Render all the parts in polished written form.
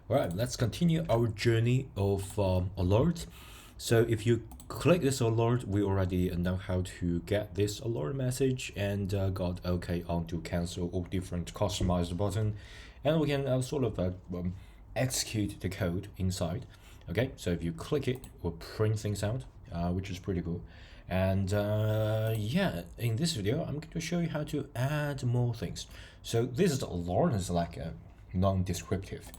All right, let's continue our journey of alert. So if you click this alert, we already know how to get this alert message and got OK on to cancel all different customized button, and we can sort of execute the code inside. Okay, so if you click it, it will print things out, which is pretty cool. And yeah, in this video, I'm going to show you how to add more things. So this is alert is like a non-descriptive.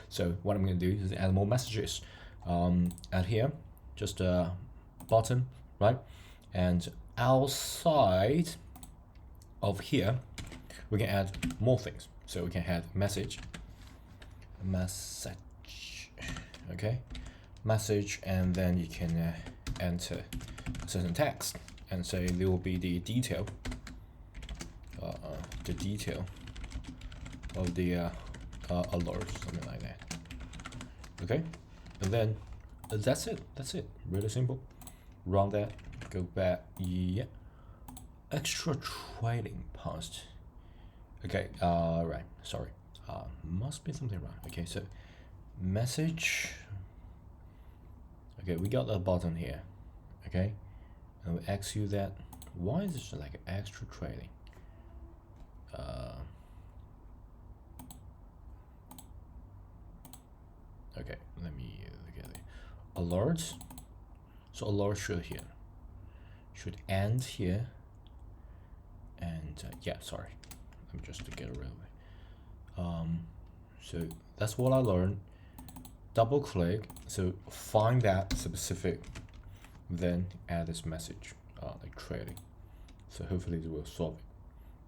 So what I'm going to do is add more messages. Add here, just a button, right? And outside of here, we can add more things. So we can add message, okay, message, and then you can enter a certain text and say there will be the detail of the alert, something like that. Okay, and then that's it. Really simple. Run that, go back. Yeah, extra trailing past. Okay, right, sorry, must be something wrong. Okay, so message. Okay, we got a button here. Okay, and we execute that. Why is this like extra trailing? Okay, let me look at it. Alerts. So alert should end here. And yeah, sorry, let me just get rid of it. So that's what I learned. Double click, so find that specific, then add this message, like trailing. So hopefully it will solve it.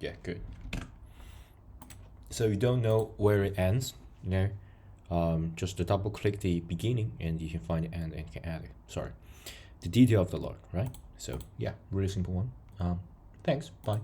Yeah, good. So you don't know where it ends, you know, just to double click the beginning and you can find the end and you can add it. Sorry, the detail of the log, right? So yeah, really simple one. Thanks, bye.